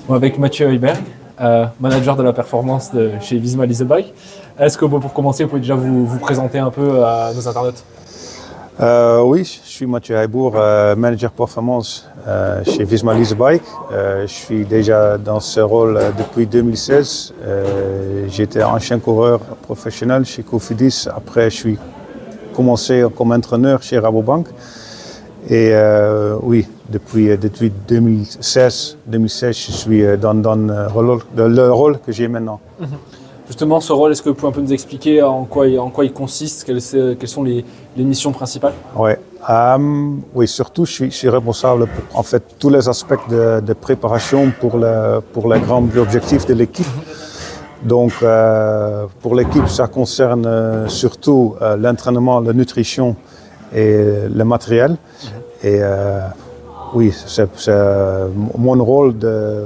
Avec Mathieu Heuberg, manager de la performance chez Visma Lease a Bike. Est-ce que pour commencer, vous pouvez déjà vous présenter un peu à nos internautes? Oui, je suis Mathieu Heuberg, manager performance chez Visma Lease a Bike. Je suis déjà dans ce rôle depuis 2016. J'étais ancien coureur professionnel chez Cofidis. Après, je suis commencé comme entraîneur chez Rabobank. Et oui, depuis 2016, je suis dans le rôle que j'ai maintenant. Justement, ce rôle, est-ce que vous pouvez un peu nous expliquer en quoi il consiste, quelles sont les missions principales? Ouais. Oui, surtout, je suis responsable pour en fait, tous les aspects de préparation pour les grands objectifs de l'équipe. Donc, pour l'équipe, ça concerne surtout l'entraînement, la nutrition et le matériel. Et oui, c'est mon rôle de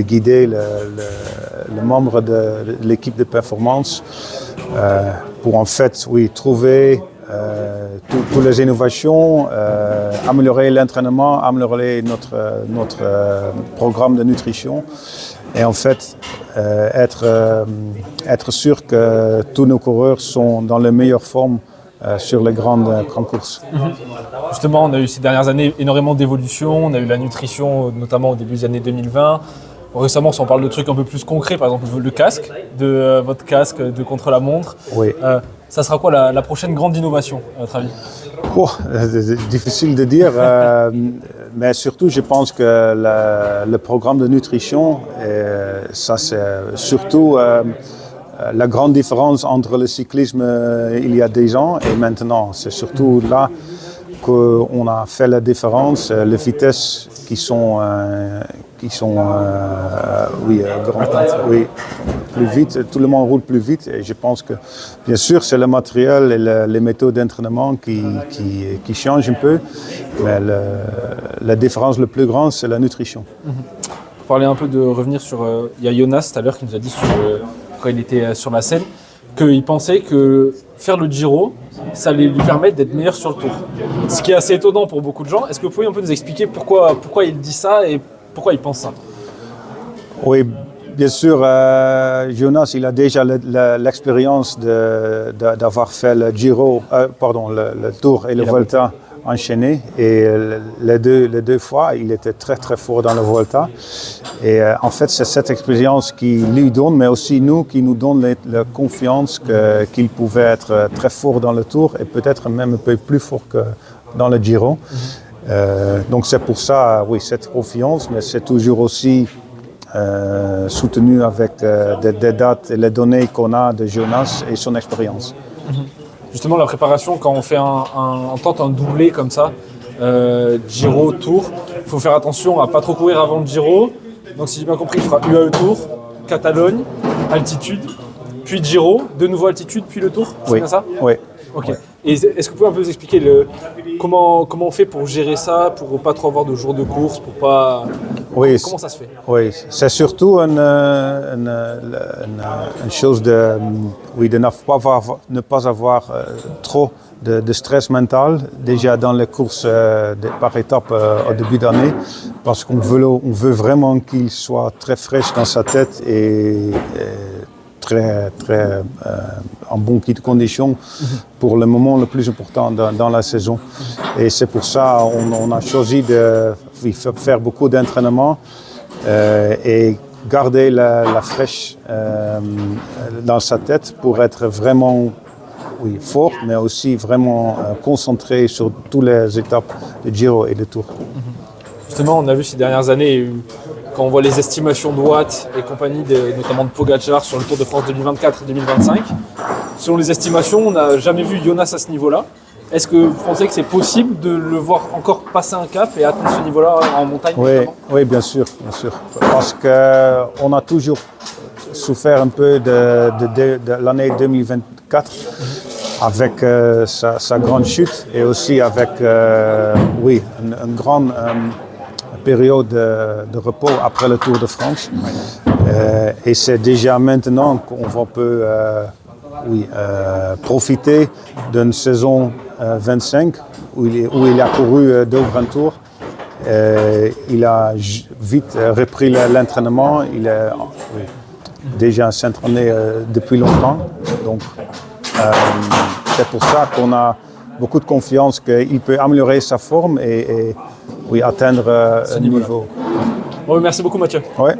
guider les membres de l'équipe de performance pour en fait trouver toutes les innovations, améliorer l'entraînement, améliorer notre programme de nutrition et en fait être sûr que tous nos coureurs sont dans les meilleures formes sur les grandes courses. Justement, on a eu ces dernières années énormément d'évolution. On a eu la nutrition, notamment au début des années 2020. Récemment, si on parle de trucs un peu plus concrets, par exemple le casque, votre casque de contre-la-montre. Oui. Ça sera quoi la prochaine grande innovation, à votre avis? Difficile de dire, mais surtout, je pense que le programme de nutrition, ça c'est surtout la grande différence entre le cyclisme il y a 10 ans et maintenant. C'est surtout là qu'on a fait la différence, les vitesses qui sont plus vite, tout le monde roule plus vite et je pense que bien sûr c'est le matériel et les méthodes d'entraînement qui changent un peu, mais la différence la plus grande c'est la nutrition. Pour parler un peu de revenir sur, il y a Jonas tout à l'heure qui nous a dit quand il était sur la scène, qu'il pensait que faire le Giro, ça allait lui permettre d'être meilleur sur le Tour. Ce qui est assez étonnant pour beaucoup de gens. Est-ce que vous pouvez un peu nous expliquer pourquoi il dit ça et pourquoi il pense ça? Oui, bien sûr, Jonas, il a déjà l'expérience d'avoir fait le Giro, le Tour et le Vuelta enchaîné. Et les deux fois, il était très très fort dans le Vuelta. Et en fait, c'est cette expérience qui lui donne, mais aussi qui nous donne la confiance qu'il pouvait être très fort dans le Tour et peut-être même un peu plus fort que dans le Giro. Donc c'est pour ça, oui, cette confiance, mais c'est toujours aussi soutenu avec des dates et les données qu'on a de Jonas et son expérience. Justement, la préparation, quand on fait on tente un doublé comme ça, Giro, Tour, il faut faire attention à ne pas trop courir avant le Giro. Donc si j'ai bien compris, il fera UAE Tour, Catalogne, altitude, puis Giro, de nouveau altitude, puis le Tour, c'est bien ça? Oui. Ok. Ouais. Et est-ce que vous pouvez un peu nous expliquer comment on fait pour gérer ça, pour ne pas trop avoir de jours de course, pour pas... Comment ça se fait? Oui, c'est surtout une chose de ne pas avoir trop de stress mental déjà dans les courses par étapes au début d'année, parce qu'on veut vraiment qu'il soit très fraîche dans sa tête et très en bonne condition pour le moment le plus important dans la saison. Et c'est pour ça on a choisi de faire beaucoup d'entraînement et garder la fraîche dans sa tête pour être vraiment fort, mais aussi vraiment concentré sur toutes les étapes de Giro et de Tour. Justement, on a vu ces dernières années, quand on voit les estimations de watts et compagnie, notamment de Pogacar sur le Tour de France 2024 et 2025, selon les estimations, on n'a jamais vu Jonas à ce niveau-là. Est-ce que vous pensez que c'est possible de le voir encore passer un cap et atteindre ce niveau-là en montagne? Oui, bien sûr. Parce qu'on a toujours souffert un peu de l'année 2024 avec sa grande chute et aussi avec une grande période de repos après le Tour de France. Et c'est déjà maintenant qu'on peut profiter d'une saison 25 où il a couru 2 grands tours Il a vite repris l'entraînement. Il est déjà s'entraîné depuis longtemps. Donc, c'est pour ça qu'on a beaucoup de confiance qu'il peut améliorer sa forme et atteindre ce niveau. Bon, merci beaucoup Mathieu. Ouais.